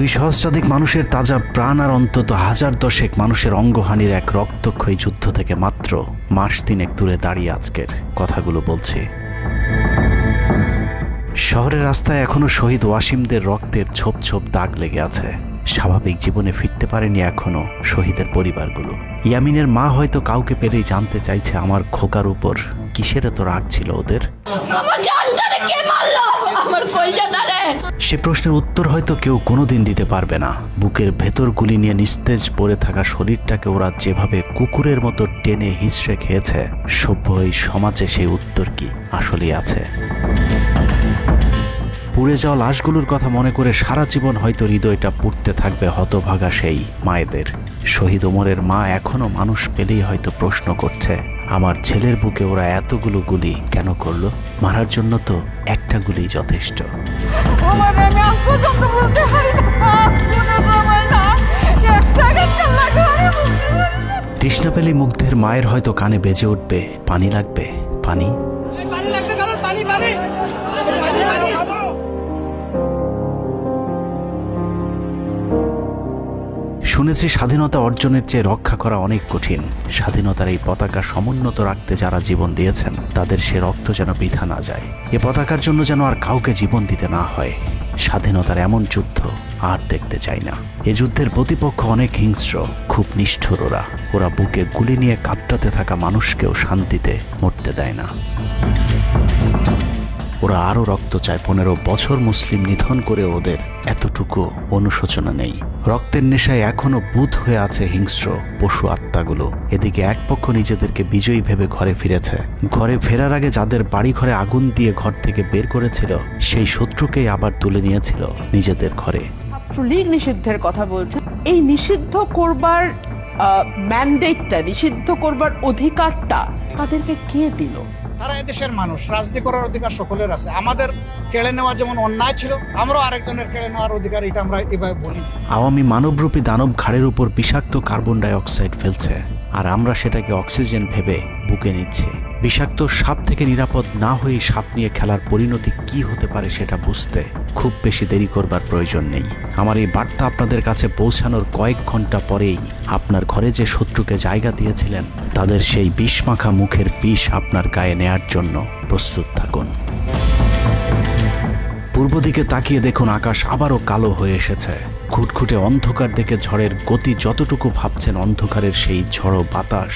দুই সহস্রাধিক মানুষের তাজা প্রাণ আর অন্তত হাজার দশেক মানুষের অঙ্গহানির এক রক্তক্ষয়ী যুদ্ধ থেকে মাত্র মাস তিনেক দূরে দাঁড়িয়ে আজকের কথাগুলো বলছি। শহরের রাস্তায় এখনো শহীদ ওয়াসিমদের রক্তের ছোপ ছোপ দাগ লেগে আছে। স্বাভাবিক জীবনে ফিরতে পারেনি এখনো শহীদের পরিবারগুলো। ইয়ামিনের মা হয়তো কাউকে পেলেই জানতে চাইছে আমার খোকার উপর কিসের এত রাগ ছিল ওদের। সে প্রশ্নের উত্তর হয়তো কেউ কোনোদিন দিতে পারবে না। বুকের ভেতর গুলি নিয়ে নিস্তেজ পড়ে থাকা শরীরটাকে ওরা যেভাবে কুকুরের মতো টেনে হিঁচড়ে খেয়েছে, সভ্য এই সমাজে সেই উত্তর কি আসলেই আছে? পুড়ে যাওয়া লাশগুলোর কথা মনে করে সারা জীবন হয়তো হৃদয়টা পুড়তে থাকবে হতভাগা সেই মায়েদের। শহীদ ওমরের মা এখনো মানুষ পেলেই হয়তো প্রশ্ন করছে, আমার ছেলের বুকে ওরা এতগুলো গুলি কেন করলো? মারার জন্য তো একটা গুলি যথেষ্ট। তৃষ্ণা পেলে মুগ্ধের মায়ের হয়তো কানে বেজে উঠবে, পানি লাগবে, পানি। শুনেছি স্বাধীনতা অর্জনের চেয়ে রক্ষা করা অনেক কঠিন। স্বাধীনতার এই পতাকা সমুন্নত রাখতে যারা জীবন দিয়েছেন তাদের সে রক্ত যেন বৃথা না যায়। এ পতাকার জন্য যেন আর কাউকে জীবন দিতে না হয়। স্বাধীনতার এমন যুদ্ধ আর দেখতে চাই না। এ যুদ্ধের প্রতিপক্ষ অনেক হিংস্র, খুব নিষ্ঠুর। ওরা বুকে গুলি নিয়ে কাঁপতে থাকা মানুষকেও শান্তিতে মরতে দেয় না। ওরা আরও রক্ত চায়। 15 বছর মুসলিম নিধন করে ওদের এতটুকু অনুশোচনা নেই। রক্তের নেশায় এখনো বুঁদ হয়ে আছে হিংস্র পশু আত্মাগুলো। এদিকে এক পক্ষ নিজেদেরকে বিজয়ী ভেবে ঘরে ফিরেছে। ঘরে ফেরার আগে যাদের বাড়ি ঘরে আগুন দিয়ে ঘর থেকে বের করেছিল, সেই শত্রুকেই আবার তুলে নিয়েছিল নিজেদের ঘরে। ছাত্রলীগ নিষিদ্ধের কথা বলছে। এই নিষিদ্ধ করবার ম্যান্ডেটটা, নিষিদ্ধ করবার অধিকারটা তাদেরকে কে দিল? তারা এদেশের মানুষ, রাজনীতি করার অধিকার সকলের আছে। আমাদের কেড়ে নেওয়া যেমন অন্যায় ছিল, আমরাও আরেকজনের কেড়ে নেওয়ার অধিকার, এটা আমরা এভাবে বলি। আওয়ামী মানবরূপী দানব ঘাড়ের উপর বিষাক্ত কার্বন ডাই অক্সাইড ফেলছে, আর আমরা সেটাকে অক্সিজেন ভেবে বুকে নিচ্ছি। বিষাক্ত সাপ থেকে নিরাপদ না হয়ে সাপ নিয়ে খেলার পরিণতি কি হতে পারে সেটা বুঝতে খুব বেশি দেরি করবার প্রয়োজন নেই। আমার এই বার্তা আপনাদের কাছে পৌঁছানোর কয়েক ঘন্টা পরেই আপনার ঘরে যে শত্রুকে জায়গা দিয়েছিলেন তাদের সেই বিষমাখা মুখের বিষ আপনার গায়ে নেয়ার জন্য প্রস্তুত থাকুন। পূর্ব দিকে তাকিয়ে দেখুন, আকাশ আবারও কালো হয়ে এসেছে। খুটখুটে অন্ধকার দেখে ঝড়ের গতি যতটুকু ভাবছেন অন্ধকারের সেই ঝড়ো বাতাস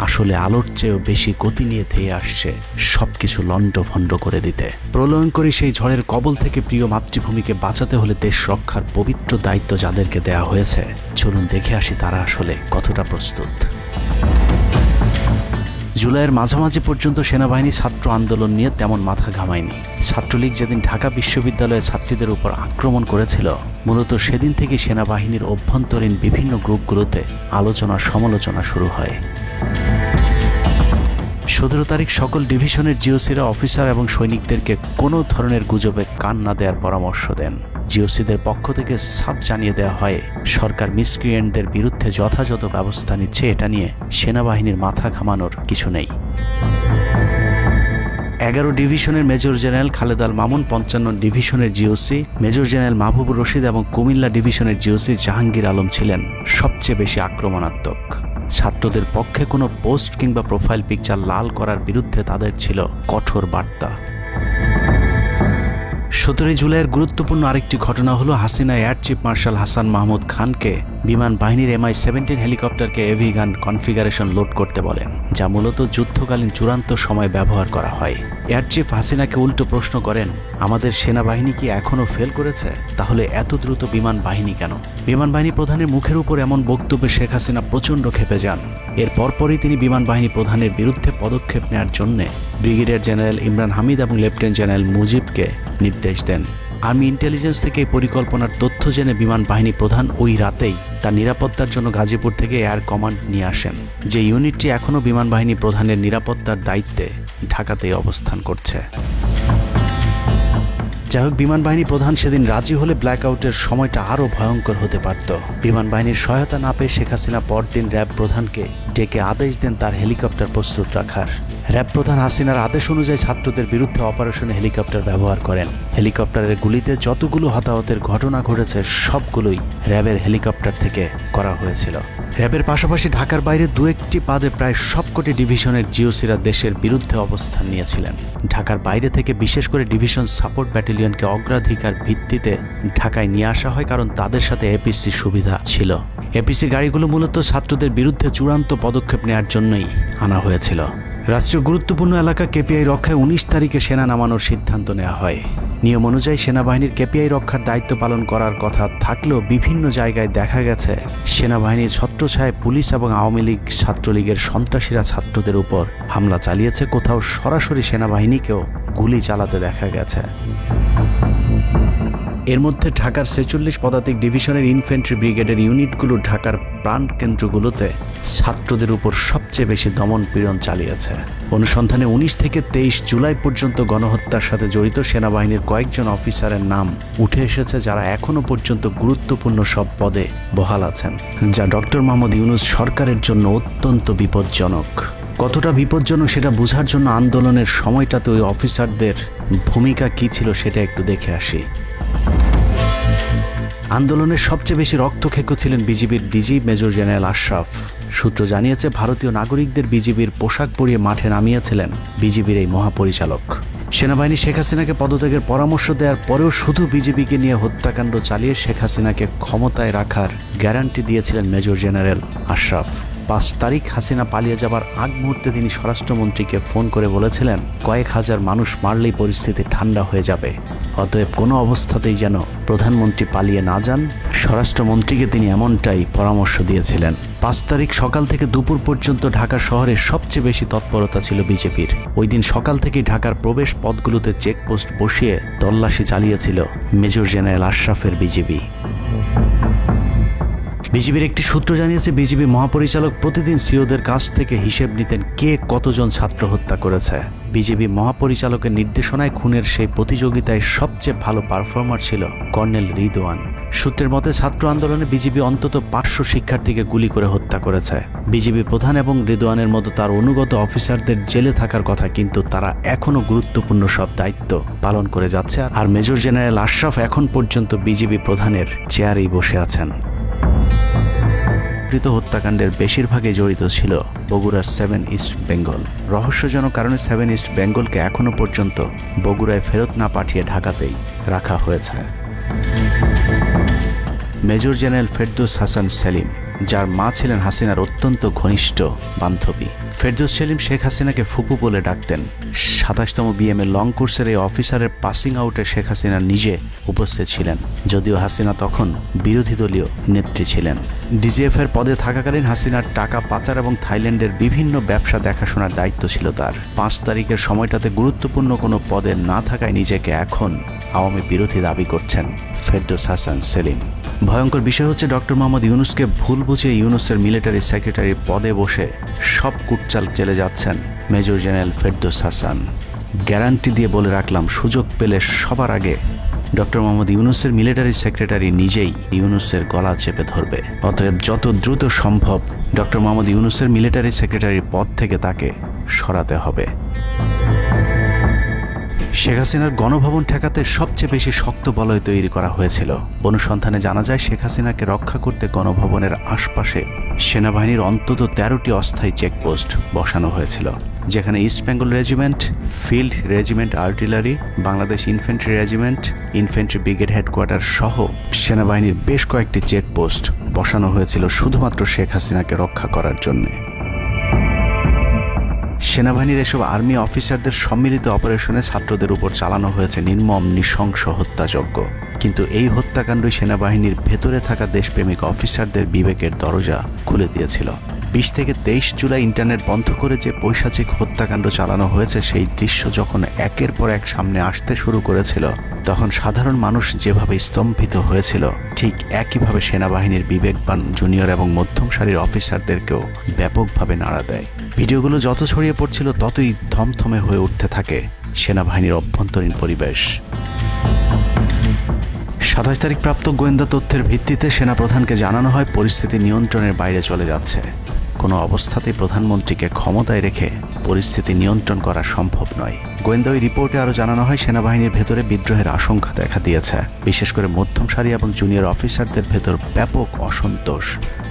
আসলে আলোর চেয়েও বেশি গতি নিয়ে ধেয়ে আসছে সবকিছু লণ্ডভণ্ড করে দিতে। প্রলয়ঙ্করী সেই ঝড়ের কবল থেকে প্রিয় মাতৃভূমিকে বাঁচাতে হলে দেশ রক্ষার পবিত্র দায়িত্ব যাদেরকে দেয়া হয়েছে, চলুন দেখে আসি তারা আসলে কতটা প্রস্তুত। জুলাইয়ের মাঝামাঝি পর্যন্ত সেনাবাহিনী ছাত্র আন্দোলন নিয়ে তেমন মাথা ঘামায়নি। ছাত্রলীগ যেদিন ঢাকা বিশ্ববিদ্যালয়ে ছাত্রীদের উপর আক্রমণ করেছিল, মূলত সেদিন থেকে সেনাবাহিনীর অভ্যন্তরীণ বিভিন্ন গ্রুপগুলোতে আলোচনা সমালোচনা শুরু হয়। 17 তারিখ সকল ডিভিশনের জিওসিরা অফিসার এবং সৈনিকদেরকে কোনো ধরনের গুজবে কান না দেওয়ার পরামর্শ দেন। জিওসিদের পক্ষ থেকে সাফ জানিয়ে দেওয়া হয়, সরকার মিসক্রিয়েন্টদের বিরুদ্ধে যথাযথ ব্যবস্থা নিচ্ছে, এটা নিয়ে সেনাবাহিনীর মাথা ঘামানোর কিছু নেই। 11 ডিভিশনের মেজর জেনারেল খালেদ আল মামুন, 55 ডিভিশনের GOC major general Mahbubur Rashid এবং কুমিল্লা ডিভিশনের জিওসি জাহাঙ্গীর আলম ছিলেন সবচেয়ে বেশি আক্রমণাত্মক। ছাত্রদের পক্ষে কোনো পোস্ট কিংবা প্রোফাইল পিকচার লাল করার বিরুদ্ধে তাদের ছিল কঠোর বার্তা। 17 জুলাইয়ের গুরুত্বপূর্ণ আরেকটি ঘটনা হলো Hasina air chief marshal Hasan Mahmud খানকে বিমান বাহিনীর MI-17 হেলিকপ্টারকে এভি গান কনফিগারেশন লোড করতে বলেন, যা মূলত যুদ্ধকালীন চূড়ান্ত সময় ব্যবহার করা হয়। এয়ার চিফ হাসিনাকে উল্টো প্রশ্ন করেন, আমাদের সেনাবাহিনী কি এখনও ফেল করেছে? তাহলে এত দ্রুত বিমান বাহিনী কেন? বিমান বাহিনী প্রধানের মুখের উপর এমন বক্তব্যে শেখ হাসিনা প্রচণ্ড ক্ষেপে যান। এর পরপরই তিনি বিমান বাহিনী প্রধানের বিরুদ্ধে পদক্ষেপ নেওয়ার জন্য ব্রিগেডিয়ার জেনারেল ইমরান হামিদ এবং লেফটেন্যান্ট জেনারেল মুজিবকে নির্দেশ দেন। আর্মি ইন্টেলিজেন্স থেকে এই পরিকল্পনার তথ্য জেনে বিমান বাহিনী প্রধান ওই রাতেই তার নিরাপত্তার জন্য গাজীপুর থেকে এয়ার কমান্ড নিয়ে আসেন, যে ইউনিটটি এখনও বিমান বাহিনী প্রধানের নিরাপত্তার দায়িত্বে ঢাকাতেই অবস্থান করছে। যাই হোক, বিমান বাহিনী প্রধান সেদিন রাজি হলে ব্ল্যাকআউটের সময়টা আরও ভয়ঙ্কর হতে পারত। বিমান বাহিনীর সহায়তা না পেয়ে শেখ হাসিনা পরদিন র্যাব প্রধানকে ডেকে আদেশ দেন তার হেলিকপ্টার প্রস্তুত রাখার। র্যাব প্রধান হাসিনার আদেশ অনুযায়ী ছাত্রদের বিরুদ্ধে অপারেশনে হেলিকপ্টার ব্যবহার করেন। হেলিকপ্টারের গুলিতে যতগুলো হতাহতের ঘটনা ঘটেছে সবগুলোই র্যাবের হেলিকপ্টার থেকে করা হয়েছিল। র্যাবের পাশাপাশি ঢাকার বাইরে দু একটি পাদে প্রায় সবকটি ডিভিশনের জিওসিরা দেশের বিরুদ্ধে অবস্থান নিয়েছিলেন। ঢাকার বাইরে থেকে বিশেষ করে ডিভিশন সাপোর্ট ব্যাটালিয়নকে অগ্রাধিকার ভিত্তিতে ঢাকায় নিয়ে আসা হয়, কারণ তাদের সাথে এপিসি সুবিধা ছিল। এপিসি গাড়িগুলো মূলত ছাত্রদের বিরুদ্ধে চূড়ান্ত পদক্ষেপ নেওয়ার জন্যই আনা হয়েছিল। রাষ্ট্রীয় গুরুত্বপূর্ণ এলাকা কেপিআই রক্ষায় 19 তারিখে সেনা নামানোর সিদ্ধান্ত নেওয়া হয়। নিয়ম অনুযায়ী সেনাবাহিনীর কেপিআই রক্ষার দায়িত্ব পালন করার কথা থাকলেও বিভিন্ন জায়গায় দেখা গেছে সেনাবাহিনীর ছত্রছায়ায় পুলিশ এবং আওয়ামী লীগ ছাত্রলীগের সন্ত্রাসীরা ছাত্রদের উপর হামলা চালিয়েছে। কোথাও সরাসরি সেনাবাহিনীকেও গুলি চালাতে দেখা গেছে। এর মধ্যে ঢাকার 46 পদাতিক ডিভিশনের ইনফ্যান্ট্রি ব্রিগেডের ইউনিটগুলো ঢাকার প্রাণ কেন্দ্রগুলোতে ছাত্রদের উপর সবচেয়ে বেশি দমন পীড়ন চালিয়েছে। অনুসন্ধানে 19 থেকে 23 জুলাই পর্যন্ত গণহত্যার সাথে জড়িত সেনাবাহিনীর কয়েকজন অফিসারের নাম উঠে এসেছে, যারা এখনো পর্যন্ত গুরুত্বপূর্ণ সব পদে বহাল আছেন, যা ডক্টর মোহাম্মদ ইউনূস সরকারের জন্য অত্যন্ত বিপজ্জনক। কতটা বিপজ্জনক সেটা বোঝার জন্য আন্দোলনের সময়টাতে ওই অফিসারদের ভূমিকা কী ছিল সেটা একটু দেখে আসি। আন্দোলনের সবচেয়ে বেশি রক্তক্ষেকো ছিলেন বিজিবির ডিজি মেজর জেনারেল আশরাফ। সূত্র জানিয়েছে ভারতীয় নাগরিকদের বিজিবির পোশাক পরিয়ে মাঠে নামিয়েছিলেন বিজিবির এই মহাপরিচালক। সেনাবাহিনী শেখ হাসিনাকে পদত্যাগের পরামর্শ দেওয়ার পরেও শুধু বিজিবিকে নিয়ে হত্যাকাণ্ড চালিয়ে শেখ হাসিনাকে ক্ষমতায় রাখার গ্যারান্টি দিয়েছিলেন মেজর জেনারেল আশরাফ। 5 তারিখ হাসিনা পালিয়ে যাবার আগ মুহূর্তে তিনি স্বরাষ্ট্রমন্ত্রীকে ফোন করে বলেছিলেন কয়েক হাজার মানুষ মারলেই পরিস্থিতি ঠান্ডা হয়ে যাবে, অতএব কোনো অবস্থাতেই যেন প্রধানমন্ত্রী পালিয়ে না যান। স্বরাষ্ট্রমন্ত্রীকে তিনি এমনটাই পরামর্শ দিয়েছিলেন। 5 তারিখ সকাল থেকে দুপুর পর্যন্ত ঢাকা শহরে সবচেয়ে বেশি তৎপরতা ছিল বিজেপির। ওই দিন সকাল থেকেই ঢাকার প্রবেশ পথগুলোতে চেকপোস্ট বসিয়ে তল্লাশি চালিয়েছিল মেজর জেনারেল আশরাফের বিজিবি। বিজিবির একটি সূত্র জানিয়েছে বিজিবি মহাপরিচালক প্রতিদিন সিওদের কাছ থেকে হিসেব নিতেন কে কতজন ছাত্র হত্যা করেছে। বিজিবি মহাপরিচালকের নির্দেশনায় খুনের সেই প্রতিযোগিতায় সবচেয়ে ভালো পারফর্মার ছিল কর্নেল রিদওয়ান। সূত্রের মতে ছাত্র আন্দোলনে বিজিবি অন্তত 500 শিক্ষার্থীকে গুলি করে হত্যা করেছে। বিজিবি প্রধান এবং রিদওয়ানের মতো তার অনুগত অফিসারদের জেলে থাকার কথা, কিন্তু তারা এখনও গুরুত্বপূর্ণ সব দায়িত্ব পালন করে যাচ্ছে। আর মেজর জেনারেল আশরাফ এখন পর্যন্ত বিজিবি প্রধানের চেয়ারেই বসে আছেন। হত্যাকাণ্ডের বেশিরভাগই জড়িত ছিল বগুড়ার 7 ইস্ট বেঙ্গল। রহস্যজনক কারণে 7 ইস্ট বেঙ্গলকে এখনো পর্যন্ত বগুড়ায় ফেরত না পাঠিয়ে ঢাকাতেই রাখা হয়েছে। মেজর জেনারেল ফেরদৌস হাসান সেলিম, যার মা ছিলেন হাসিনার অত্যন্ত ঘনিষ্ঠ বান্ধবী। ফেরদৌস সেলিম শেখ হাসিনাকে ফুপু বলে ডাকতেন। 27তম বিএমএ লং কোর্সের এই অফিসারের পাসিং আউটে শেখ হাসিনা নিজে উপস্থিত ছিলেন, যদিও হাসিনা তখন বিরোধী দলীয় নেত্রী ছিলেন। ডিজিএফের পদে থাকাকালীন হাসিনার টাকা পাচার এবং থাইল্যান্ডের বিভিন্ন ব্যবসা দেখাশোনার দায়িত্ব ছিল তার। 5 তারিখের সময়টাতে গুরুত্বপূর্ণ কোনো পদে না থাকায় নিজেকে এখন আওয়ামী বিরোধী দাবি করছেন ফেরদৌস হাসান সেলিম। ভয়ঙ্কর বিষয় হচ্ছে ডক্টর মোহাম্মদ ইউনূসকে ভুল বুঝে ইউনূসের মিলিটারি সেক্রেটারি পদে বসে সব কুটচাল চেলে যাচ্ছেন major general Ferdous Hasan. Guarantee দিয়ে বলে রাখলাম, সুযোগ পেলে সবার আগে ডক্টর মোহাম্মদ ইউনূসের মিলিটারি সেক্রেটারি নিজেই ইউনূসের গলা চেপে ধরবে। অতএব যত দ্রুত সম্ভব ডক্টর মোহাম্মদ ইউনূসের মিলিটারি সেক্রেটারির পদ থেকে তাকে সরাতে হবে। শেখ হাসিনার গণভবন ঠেকাতে সবচেয়ে বেশি শক্ত বলয় তৈরি করা হয়েছিল। অনুসন্ধানে জানা যায় শেখ হাসিনাকে রক্ষা করতে গণভবনের আশপাশে সেনাবাহিনীর অন্তত 13টি অস্থায়ী চেকপোস্ট বসানো হয়েছিল, যেখানে east Bengal regiment, field regiment artillery, Bangladesh infantry regiment, infantry brigade headquarter সহ সেনাবাহিনীর বেশ কয়েকটি চেকপোস্ট বসানো হয়েছিল শুধুমাত্র শেখ হাসিনাকে রক্ষা করার জন্যে। সেনাবাহিনীর এসব আর্মি অফিসারদের সম্মিলিত অপারেশনে ছাত্রদের উপর চালানো হয়েছে নির্মম নৃশংস হত্যাযজ্ঞ। কিন্তু এই হত্যাকাণ্ডই সেনাবাহিনীর ভেতরে থাকা দেশপ্রেমিক অফিসারদের বিবেকের দরজা খুলে দিয়েছিল। 20 থেকে 23 জুলাই ইন্টারনেট বন্ধ করে যে পৈশাচিক হত্যাকাণ্ড চালানো হয়েছে, সেই দৃশ্য যখন একের পর এক সামনে আসতে শুরু করেছিল, তখন সাধারণ মানুষ যেভাবে স্তম্ভিত হয়েছিল, ঠিক একইভাবে সেনাবাহিনীর বিবেকবান জুনিয়র এবং মধ্যম সারির অফিসারদেরকেও ব্যাপকভাবে নাড়া দেয়। ভিডিওগুলো যত ছড়িয়ে পড়ছিল ততই থমথমে হয়ে উঠতে থাকে সেনাবাহিনীর অভ্যন্তরীণ পরিবেশ। 27 তারিখ প্রাপ্ত গোয়েন্দা তথ্যের ভিত্তিতে সেনাপ্রধানকে জানানো হয় পরিস্থিতি নিয়ন্ত্রণের বাইরে চলে যাচ্ছে। কোনো অবস্থাতেই প্রধানমন্ত্রীকে ক্ষমতায় রেখে পরিস্থিতি নিয়ন্ত্রণ করা সম্ভব নয়। গোয়েন্দা ওই রিপোর্টে আরও জানানো হয় সেনাবাহিনীর ভেতরে বিদ্রোহের আশঙ্কা দেখা দিয়েছে। বিশেষ করে মধ্যম সারি এবং জুনিয়র অফিসারদের ভেতর ব্যাপক অসন্তোষ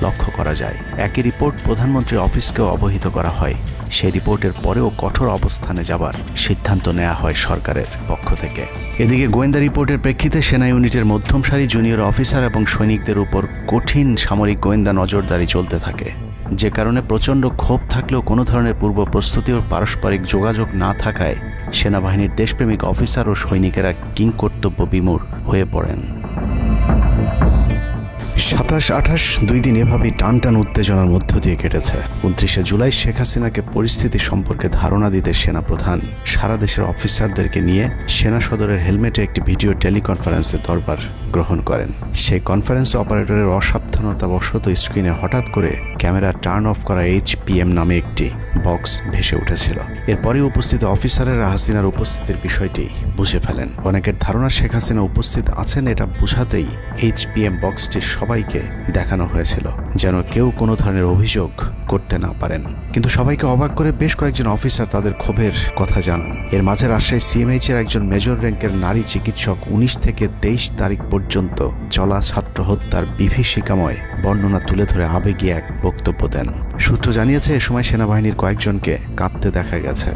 লক্ষ্য করা যায়। একই রিপোর্ট প্রধানমন্ত্রীর অফিসকেও অবহিত করা হয়। সেই রিপোর্টের পরেও কঠোর অবস্থানে যাবার সিদ্ধান্ত নেওয়া হয় সরকারের পক্ষ থেকে। এদিকে গোয়েন্দা রিপোর্টের প্রেক্ষিতে সেনা ইউনিটের মধ্যম সারি জুনিয়র অফিসার এবং সৈনিকদের উপর কঠিন সামরিক গোয়েন্দা নজরদারি চলতে থাকে, যে কারণে প্রচণ্ড ক্ষোভ থাকলেও কোনো ধরনের পূর্ব প্রস্তুতি ও পারস্পরিক যোগাযোগ না থাকায় সেনাবাহিনীর দেশপ্রেমিক অফিসার ও সৈনিকেরা কিংকর্তব্য বিমূঢ় হয়ে পড়েন। 27-28 দুই দিন এভাবেই টান উত্তেজনার মধ্য দিয়ে কেটেছে। 29শে জুলাই শেখ হাসিনাকে পরিস্থিতি সম্পর্কে ধারণা দিতে সেনাপ্রধান সারা দেশের অফিসারদেরকে নিয়ে সেনা সদরের হেলমেটে একটি ভিডিও টেলিকনফারেন্সে দরবার গ্রহণ করেন। সেই কনফারেন্সে অপারেটরের অসাবধানতাবশত স্ক্রিনে হঠাৎ করে ক্যামেরা টার্ন অফ করা HPM নামে একটি বক্স ভেসে উঠেছিল। এরপরে উপস্থিত অফিসারেরা হাসিনার উপস্থিতির বিষয়টি বুঝে ফেলেন। অনেকের ধারণা শেখ হাসিনা উপস্থিত আছেন এটা বোঝাতেই HPM বক্সটি সবাইকে দেখানো হয়েছিল, যেন কেউ কোনো ধরনের অভিযোগ করতে না পারেন। কিন্তু সবাইকে অবাক করে বেশ কয়েকজন অফিসার তাদের ক্ষোভের কথা জানান। এর মাঝে রাজশাহী CMH এর একজন মেজর র্যাঙ্কের নারী চিকিৎসক 19 থেকে 23 তারিখ পর্যন্ত চলা ছাত্র হত্যার বিভীষিকাময় বর্ণনা তুলে ধরে আবেগী এক বক্তব্য দেন। সূত্র জানিয়েছে এ সময় সেনাবাহিনীর কয়েকজনকে কাঁদতে দেখা গেছে।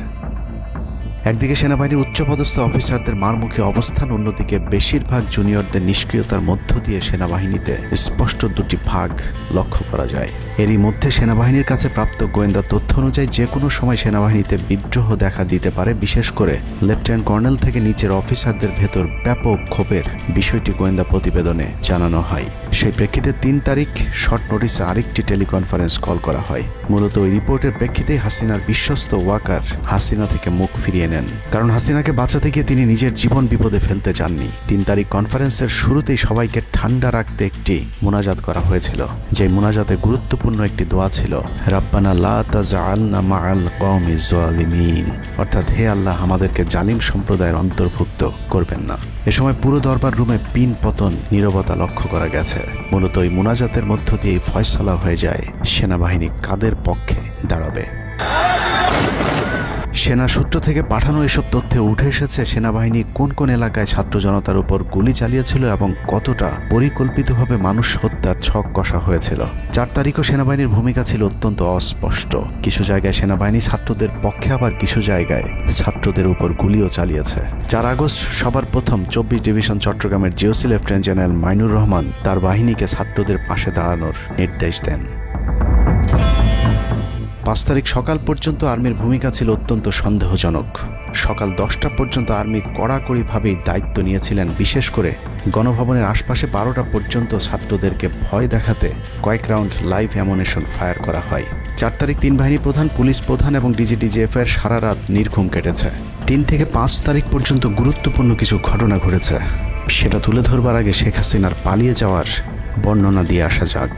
একদিকে সেনাবাহিনীর উচ্চপদস্থ অফিসারদের মারমুখী অবস্থান, অন্যদিকে বেশিরভাগ জুনিয়রদের নিষ্ক্রিয়তার মধ্য দিয়ে সেনাবাহিনীতে স্পষ্ট দুটি ভাগ লক্ষ্য করা যায়। এরই মধ্যে সেনাবাহিনীর কাছে প্রাপ্ত গোয়েন্দা তথ্য অনুযায়ী যে কোনো সময় সেনাবাহিনীতে বিদ্রোহ দেখা দিতে পারে। বিশেষ করে লেফটেন্যান্ট কর্নেল থেকে নিচের অফিসারদের ভেতর ব্যাপক ক্ষোভের বিষয়টি গোয়েন্দা প্রতিবেদনে জানানো হয়। সেই প্রেক্ষিতে 3 তারিখ শর্ট নোটিসে আরেকটি টেলিকনফারেন্স কল করা হয়। মূলত ওই রিপোর্টের প্রেক্ষিতে হাসিনার বিশ্বস্ত ওয়াকার হাসিনা থেকে মুখ ফিরিয়ে নেন, কারণ হাসিনাকে বাঁচাতে গিয়ে তিনি নিজের জীবন বিপদে ফেলতে চাননি। 3 তারিখ কনফারেন্সের শুরুতেই সবাইকে ঠান্ডা রাখতে একটি মোনাজাত করা হয়েছিল। যে মোনাজাতে গুরুত্বপূর্ণ একটি দোয়া ছিল রাব্বানা লা তাজআলনা মাআল কওমিজ জালিমিন, অর্থাৎ হে আল্লাহ আমাদেরকে জালিম সম্প্রদায়ের অন্তর্ভুক্ত করবেন না। এ সময় পুরো দরবার রুমে পিন পতন নীরবতা লক্ষ্য করা গেছে। মূলত এই মোনাজাতের মধ্য দিয়ে ফয়সালা হয়ে যায় সেনাবাহিনী কাদের পক্ষে দাঁড়াবে। সেনা সূত্র থেকে পাঠানো এসব তথ্যে উঠে এসেছে সেনাবাহিনী কোন কোন এলাকায় ছাত্র জনতার উপর গুলি চালিয়েছিল এবং কতটা পরিকল্পিতভাবে মানুষ হত্যার ছক কষা হয়েছিল। 4 তারিখও সেনাবাহিনীর ভূমিকা ছিল অত্যন্ত অস্পষ্ট। কিছু জায়গায় সেনাবাহিনী ছাত্রদের পক্ষে, আবার কিছু জায়গায় ছাত্রদের উপর গুলিও চালিয়েছে। 4 আগস্ট সবার প্রথম 24 ডিভিশন চট্টগ্রামের GOC lieutenant general Mainur Rahman তার বাহিনীকে ছাত্রদের পাশে দাঁড়ানোর নির্দেশ দেন। 5 তারিখ সকাল পর্যন্ত আর্মির ভূমিকা ছিল অত্যন্ত সন্দেহজনক। সকাল 10টা পর্যন্ত আর্মি কড়াকড়িভাবেই দায়িত্ব নিয়েছিলেন। বিশেষ করে গণভবনের আশপাশে 12টা পর্যন্ত ছাত্রদেরকে ভয় দেখাতে কয়েক রাউন্ড লাইভ অ্যামুনেশন ফায়ার করা হয়। 4 তারিখ 3 বাহিনী প্রধান, পুলিশ প্রধান এবং DGDGF এর সারা রাত নির্ঘুম কেটেছে। 3 থেকে 5 তারিখ পর্যন্ত গুরুত্বপূর্ণ কিছু ঘটনা ঘটেছে, সেটা তুলে ধরবার আগে শেখ হাসিনার পালিয়ে যাওয়ার বর্ণনা দিয়ে আসা যাক।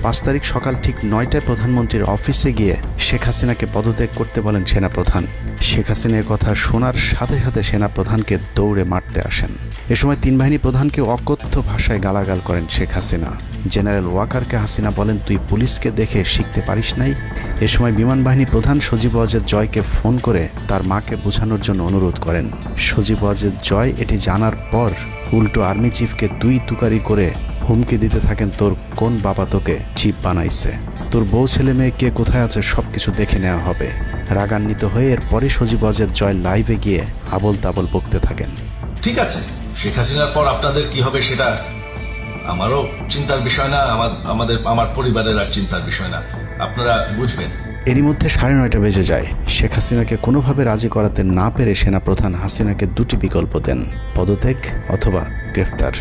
5 তারিখ সকাল ঠিক 9টায় প্রধানমন্ত্রীর অফিসে গিয়ে শেখ হাসিনাকে পদত্যাগ করতে বলেন সেনাপ্রধান। শেখ হাসিনার কথা শোনার সাথে সাথে সেনাপ্রধানকে দৌড়ে মারতে আসেন। এ সময় 3 বাহিনী প্রধানকে অকথ্য ভাষায় গালাগাল করেন শেখ হাসিনা। জেনারেল ওয়াকারকে হাসিনা বলেন, তুই পুলিশকে দেখে শিখতে পারিস নাই? এ সময় বিমান বাহিনী প্রধান সজীব ওয়াজেদ জয়কে ফোন করে তার মাকে বোঝানোর জন্য অনুরোধ করেন। সজীব ওয়াজেদ জয় এটি জানার পর উল্টো আর্মি চিফকে তুই তুকারি করে হুমকি দিতে থাকেন, তোর কোন বাবা তোকে চিফ বানাইছে, তোর বউ ছেলে মেয়ে কে কোথায় আছে সবকিছু দেখে নেওয়া হবে। রাগান্বিত হয়ে এরপরে সজীব ওয়াজেদ জয় লাইভে গিয়ে আবল তাবল বকতে থাকেন। ঠিক আছে, শেখ হাসিনার পর আপনাদের কি হবে সেটা আমারও চিন্তার বিষয় না, আমার পরিবারের আর চিন্তার বিষয় না, আপনারা বুঝবেন। এরই মধ্যে 9:30 বেজে যায়। শেখ হাসিনাকে কোনোভাবে রাজি করাতে না পেরে সেনাপ্রধান হাসিনাকে 2টি বিকল্প দেন, পদত্যাগ অথবা গ্রেফতার।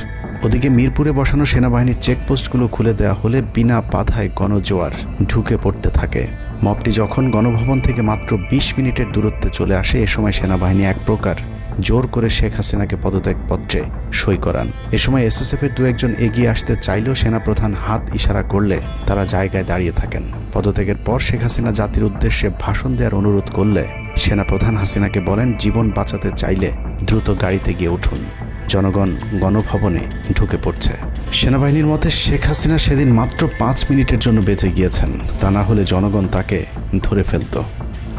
ওদিকে মিরপুরে বসানো সেনাবাহিনীর চেকপোস্টগুলো খুলে দেওয়া হলে বিনা বাধায় গণজোয়ার ঢুকে পড়তে থাকে। মবটি যখন গণভবন থেকে মাত্র 20 মিনিটের দূরত্বে চলে আসে, এ সময় সেনাবাহিনী এক প্রকার জোর করে শেখ হাসিনাকে পদত্যাগপত্রে সই করান। এ সময় SSF এর 2-1 এগিয়ে আসতে চাইলেও সেনাপ্রধান হাত ইশারা করলে তারা জায়গায় দাঁড়িয়ে থাকেন। পদত্যাগের পর শেখ হাসিনা জাতির উদ্দেশ্যে ভাষণ দেওয়ার অনুরোধ করলে সেনাপ্রধান হাসিনাকে বলেন, জীবন বাঁচাতে চাইলে দ্রুত গাড়িতে গিয়ে উঠুন, জনগণ গণভবনে ঢুকে পড়ছে। সেনাবাহিনীর মতে শেখ হাসিনা সেদিন মাত্র 5 মিনিটের জন্য বেঁচে গিয়েছেন, তা না হলে জনগণ তাকে ধরে ফেলত।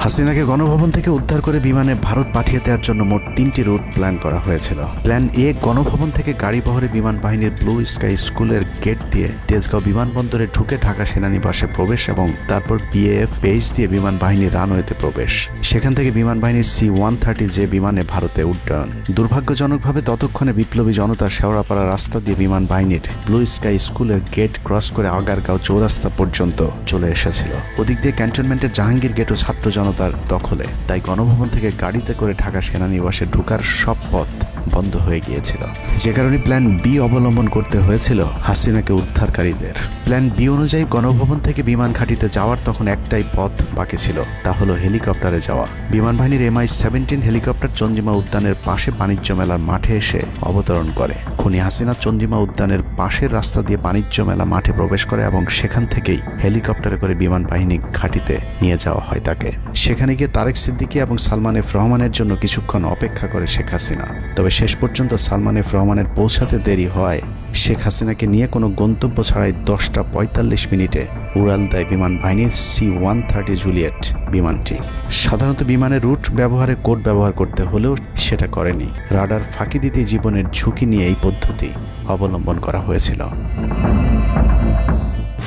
হাসিনাকে গণভবন থেকে উদ্ধার করে বিমানে ভারত পাঠিয়ে দেওয়ার জন্য মোট 3টি রুট প্ল্যান করা হয়েছিল। প্ল্যান এ, গণভবন থেকে গাড়ি বহরে বিমান বাহিনীর ব্লু স্কাই স্কুলের গেট দিয়ে তেজগাঁও বিমানবন্দরে ঢুকে ঢাকা সেনানিবাসে প্রবেশ এবং তারপর বিএএফ বেস দিয়ে বিমান বাহিনীর রানওয়েতে প্রবেশ। সেখান থেকে বিমান বাহিনীর C-130 যে বিমানে ভারতে উড্ডয়ন। দুর্ভাগ্যজনকভাবে ততক্ষণে বিপ্লবী জনতা শেওড়াপাড়া রাস্তা দিয়ে বিমান বাহিনীর ব্লু স্কাই স্কুলের গেট ক্রস করে আগারগাঁও চৌরাস্তা পর্যন্ত চলে এসেছিল। ওদিক দিয়ে ক্যান্টনমেন্টের জাহাঙ্গীর গেটও ছাত্র জনতার দখলে, তাই গণভবন থেকে গাড়িতে করে ঢাকা সেনানিবাসে ঢোকার সব পথ বন্ধ হয়ে গিয়েছিল, যে কারণে প্ল্যান বি অবলম্বন করতে হয়েছিল হাসিনাকে উদ্ধারকারীদের। প্ল্যান বি অনুযায়ী গণভবন থেকে বিমান ঘাঁটিতে যাওয়ার তখন একটাই পথ বাকি ছিল, তা হলো হেলিকপ্টারে যাওয়া। বিমান বাহিনীর MI-17 হেলিকপ্টার চন্দ্রিমা উদ্যানের পাশে বাণিজ্য মেলার মাঠে এসে অবতরণ করে। খুনি হাসিনা চন্দ্রিমা উদ্যানের পাশের রাস্তা দিয়ে বাণিজ্য মেলা মাঠে প্রবেশ করে এবং সেখান থেকেই হেলিকপ্টারে করে বিমান বাহিনী ঘাঁটিতে নিয়ে যাওয়া হয় তাকে। সেখানে গিয়ে তারেক সিদ্দিকী এবং সালমান এফ রহমানের জন্য কিছুক্ষণ অপেক্ষা করে শেখ হাসিনা। তবে শেষ পর্যন্ত সালমান এফ রহমানের পৌঁছাতে দেরি হওয়ায় শেখ হাসিনাকে নিয়ে কোনো গন্তব্য ছাড়াই 10:45 মিনিটে উড়াল দেয় বিমান বাহিনীর C-130 জুলিয়েট বিমানটি। সাধারণত বিমানের রুট ব্যবহারে কোড ব্যবহার করতে হলেও সেটা করেনি। রাডার ফাঁকি দিতে জীবনের ঝুঁকি নিয়ে এই পদ্ধতি অবলম্বন করা হয়েছিল।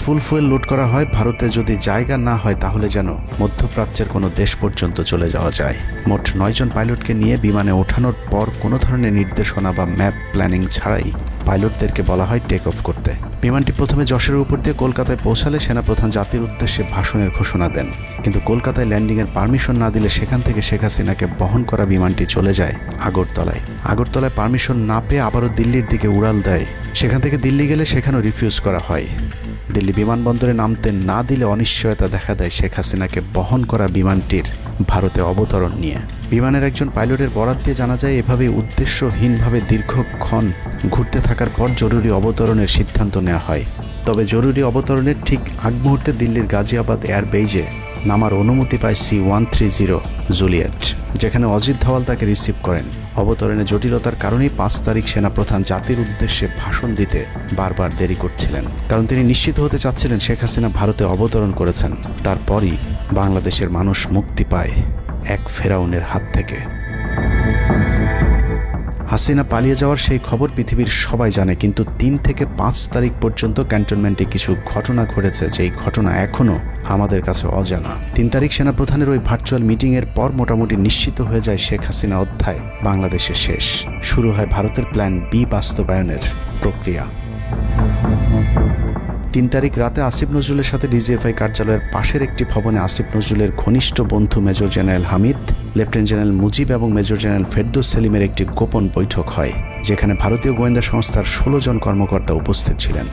ফুল ফুয়েল লোড করা হয়। ভারতে যদি জায়গা না হয় তাহলে যেন মধ্যপ্রাচ্যের কোনো দেশ পর্যন্ত চলে যাওয়া যায়। মোট 9 জন পাইলটকে নিয়ে বিমানে ওঠানোর পর কোনো ধরনের নির্দেশনা বা ম্যাপ প্ল্যানিং ছাড়াই পাইলটদেরকে বলা হয় টেক অফ করতে। বিমানটি প্রথমে যশোরের উপর দিয়ে কলকাতায় পৌঁছালে সেনাপ্রধান জাতির উদ্দেশ্যে ভাষণের ঘোষণা দেন, কিন্তু কলকাতায় ল্যান্ডিংয়ের পারমিশন না দিলে সেখান থেকে শেখ হাসিনাকে বহন করা বিমানটি চলে যায় আগরতলায়। আগরতলায় পারমিশন না পেয়ে আবারও দিল্লির দিকে উড়াল দেয়। সেখান থেকে দিল্লি গেলে সেখানেও রিফিউজ করা হয়। দিল্লি বিমানবন্দরে নামতে না দিলে অনিশ্চয়তা দেখা দেয় শেখ হাসিনাকে বহন করা বিমানটির ভারতে অবতরণ নিয়ে। বিমানের একজন পাইলটের বরাত দিয়ে জানা যায় এভাবে উদ্দেশ্যহীনভাবে দীর্ঘক্ষণ ঘুরতে থাকার পর জরুরি অবতরণের সিদ্ধান্ত নেওয়া হয়। তবে জরুরি অবতরণের ঠিক আগ মুহূর্তে দিল্লির গাজিয়াবাদ এয়ারবেজে নামার অনুমতি পায় C-130 জুলিয়েট, যেখানে অজিত ধাওয়াল তাকে রিসিভ করেন। অবতরণে জটিলতার কারণেই 5 তারিখ সেনাপ্রধান জাতির উদ্দেশ্যে ভাষণ দিতে বারবার দেরি করছিলেন, কারণ তিনি নিশ্চিত হতে চাচ্ছিলেন শেখ হাসিনা ভারতে অবতরণ করেছেন। তারপরই বাংলাদেশের মানুষ মুক্তি পায় এক ফেরাউনের হাত থেকে। হাসিনা পালিয়ে যাওয়ার সেই খবর পৃথিবীর সবাই জানে, কিন্তু 3 থেকে 5 তারিখ পর্যন্ত ক্যান্টনমেন্টে কিছু ঘটনা ঘটেছে যেই ঘটনা এখনও আমাদের কাছে অজানা। 3 তারিখ সেনাপ্রধানের ওই ভার্চুয়াল মিটিংয়ের পর মোটামুটি নিশ্চিত হয়ে যায় শেখ হাসিনা অধ্যায় বাংলাদেশের শেষ। শুরু হয় ভারতের প্ল্যান বি বাস্তবায়নের প্রক্রিয়া। 3 তারিখ রাতে আসিফ নজরুলের সাথে ডিজিএফআই কার্যালয়ের পাশের একটি ভবনে আসিফ নজরুলের ঘনিষ্ঠ বন্ধু major general Hamid, lieutenant general Mujib এবং মেজর জেনারেল ফেরদৌস সেলিমের একটি গোপন বৈঠক হয়, যেখানে ভারতীয় গোয়েন্দা সংস্থার 16 জন কর্মকর্তা উপস্থিত ছিলেন।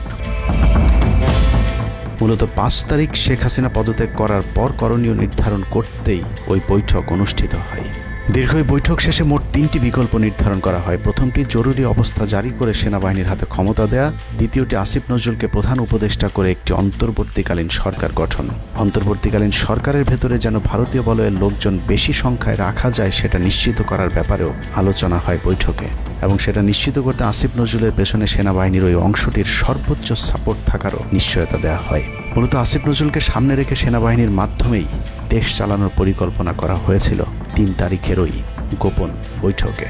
মূলত 5 তারিখ শেখ হাসিনা পদত্যাগ করার পর করণীয় নির্ধারণ করতেই ওই বৈঠক অনুষ্ঠিত হয়। দীর্ঘ এই বৈঠক শেষে মোট 3টি বিকল্প নির্ধারণ করা হয়। প্রথমটি জরুরি অবস্থা জারি করে সেনাবাহিনীর হাতে ক্ষমতা দেয়া, দ্বিতীয়টি আসিফ নজরুলকে প্রধান উপদেষ্টা করে একটি অন্তর্বর্তীকালীন সরকার গঠন। অন্তর্বর্তীকালীন সরকারের ভেতরে যেন ভারতীয় বলয়ের লোকজন বেশি সংখ্যায় রাখা যায় সেটা নিশ্চিত করার ব্যাপারেও আলোচনা হয় বৈঠকে, এবং সেটা নিশ্চিত করতে আসিফ নজরুলের পেছনে সেনাবাহিনীর ওই অংশটির সর্বোচ্চ সাপোর্ট থাকারও নিশ্চয়তা দেওয়া হয়। মূলত আসিফ নজরুলকে সামনে রেখে সেনাবাহিনীর মাধ্যমেই দেশ চালানোর পরিকল্পনা করা হয়েছিল 3 তারিখের ওই গোপন বৈঠকে।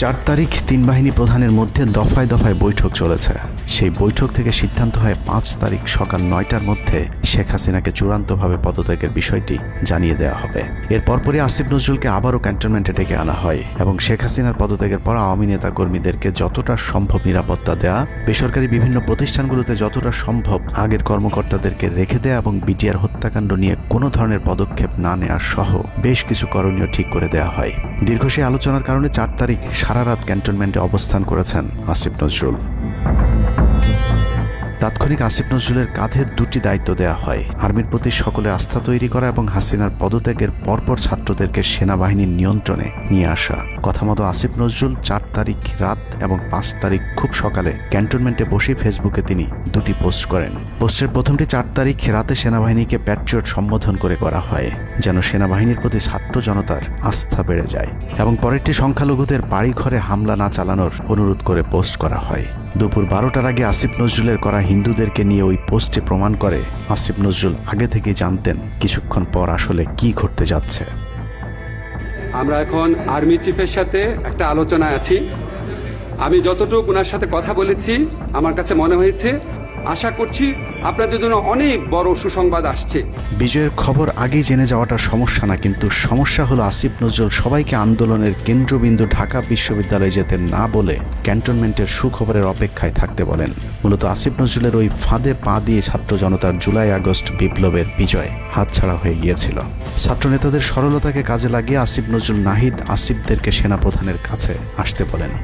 4 তারিখ 3 বাহিনী প্রধানের মধ্যে দফায় দফায় বৈঠক চলেছে। সেই বৈঠক থেকে সিদ্ধান্ত হয় 5 তারিখ সকাল 9টার মধ্যে শেখ হাসিনাকে চূড়ান্তভাবে পদত্যাগের বিষয়টি জানিয়ে দেওয়া হবে। এর পরপরই আসিফ নজরুলকে আবারও ক্যান্টনমেন্টে ডেকে আনা হয় এবং শেখ হাসিনার পদত্যাগের পর আওয়ামী নেতা কর্মীদেরকে যতটা সম্ভব নিরাপত্তা দেয়া, বেসরকারি বিভিন্ন প্রতিষ্ঠানগুলোতে যতটা সম্ভব আগের কর্মকর্তাদেরকে রেখে দেয়া এবং বিটিআর হত্যাকাণ্ড নিয়ে কোনো ধরনের পদক্ষেপ না নেওয়ার সহ বেশ কিছু করণীয় ঠিক করে দেওয়া হয়। দীর্ঘ সেই আলোচনার কারণে 4 তারিখ সারা রাত ক্যান্টনমেন্টে অবস্থান করেছেন আসিফ নজরুল। তাৎক্ষণিক আসিফ নজরুলের কাঁধে 2টি দায়িত্ব দেওয়া হয়: আর্মির প্রতি সকলে আস্থা তৈরি করা এবং হাসিনার পদত্যাগের পরপর ছাত্রদেরকে সেনাবাহিনীর নিয়ন্ত্রণে নিয়ে আসা। কথা মতো আসিফ নজরুল 4 তারিখ রাত এবং 5 তারিখ খুব সকালে ক্যান্টনমেন্টে বসে ফেসবুকে তিনি 2টি পোস্ট করেন। পোস্টের প্রথমটি 4 তারিখ রাতে সেনাবাহিনীকে প্যাট্রিয়ট সম্বোধন করে করা হয়। যেন সেনাবাহিনীর প্রতি ছাত্র জনতার আস্থা বেড়ে যায়। এবং পরেরটি সংখ্যালঘুদের বাড়িঘরে হামলা না চালানোর অনুরোধ করে পোস্ট করা হয়। দুপুর 12টার আগে আসিফ নজরুলের করা হিন্দুদেরকে নিয়ে ওই পোস্টে প্রমাণ করে আসিফ নজরুল আগে থেকেই জানতেন কিছুক্ষণ পর আসলে কি ঘটতে যাচ্ছে। আমরা এখন আর্মি চিফের সাথে একটা আলোচনায় আছি। আমি যতটুকু ওনার সাথে কথা বলেছি আমার কাছে মনে হয়েছে, আশা করছি আপনাদের জন্য অনেক বড় সুসংবাদ আসছে। বিজয়ের খবর আগেই জেনে যাওয়াটা সমস্যা না, কিন্তু সমস্যা হলো আসিফ নজরুল সবাইকে আন্দোলনের কেন্দ্রবিন্দু ঢাকা বিশ্ববিদ্যালয়ে যেতে না বলে ক্যান্টনমেন্টের সুখবরের অপেক্ষায় থাকতে বলেন। মূলত আসিফ নজরুলের ওই ফাঁদে পা দিয়ে ছাত্র জনতার জুলাই আগস্ট বিপ্লবের বিজয় হাতছাড়া হয়ে গিয়েছিল। ছাত্র নেতাদের সরলতাকে কাজে লাগিয়ে আসিফ নজরুল নাহিদ আসিফদেরকে সেনাপ্রধানের কাছে আসতে বলেন।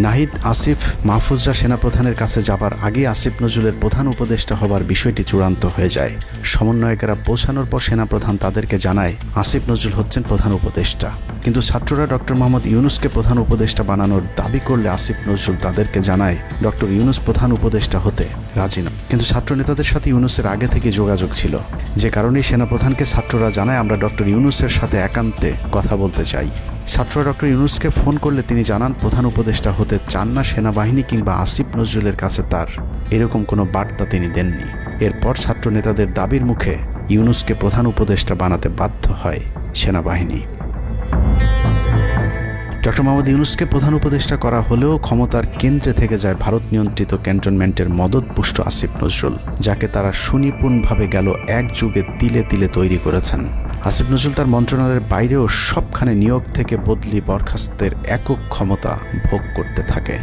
নাহিদ, আসিফ, মাহফুজরা সেনাপ্রধানের কাছে যাবার আগে আসিফ নজরুলের প্রধান উপদেষ্টা হবার বিষয়টি চূড়ান্ত হয়ে যায়। সমন্বয়কেরা পৌঁছানোর পর সেনাপ্রধান তাদেরকে জানায় আসিফ নজরুল হচ্ছেন প্রধান উপদেষ্টা। কিন্তু ছাত্ররা ডক্টর মোহাম্মদ ইউনুসকে প্রধান উপদেষ্টা বানানোর দাবি করলে আসিফ নজরুল তাদেরকে জানায় ডক্টর ইউনুস প্রধান উপদেষ্টা হতে রাজি নয়। কিন্তু ছাত্র নেতাদের সাথে ইউনুসের আগে থেকে যোগাযোগ ছিল, যে কারণেই সেনাপ্রধানকে ছাত্ররা জানায় আমরা ডক্টর ইউনুসের সাথে একান্তে কথা বলতে চাই। ছাত্ররা ডক্টর ইউনুসকে ফোন করলে তিনি জানান প্রধান উপদেষ্টা হতে চান না সেনাবাহিনী কিংবা আসিফ নজরুলের কাছে তার এরকম কোনো বার্তা তিনি দেননি। এরপর ছাত্র নেতাদের দাবির মুখে ইউনুসকে প্রধান উপদেষ্টা বানাতে বাধ্য হয় সেনাবাহিনী। ডক্টর মোহাম্মদ ইউনুসকে প্রধান উপদেষ্টা করা হলেও ক্ষমতার কেন্দ্রে থেকে যায় ভারত নিয়ন্ত্রিত ক্যান্টনমেন্টের মদতপুষ্ট আসিফ নজরুল, যাকে তারা সুনিপুণভাবে গেল এক যুগে তিলে তিলে তৈরি করেছেন। আসিফ নজরুল তার মন্ত্রণালয়ের বাইরেও সবখানে নিয়োগ থেকে বদলি বরখাস্তের একক ক্ষমতা ভোগ করতে থাকে।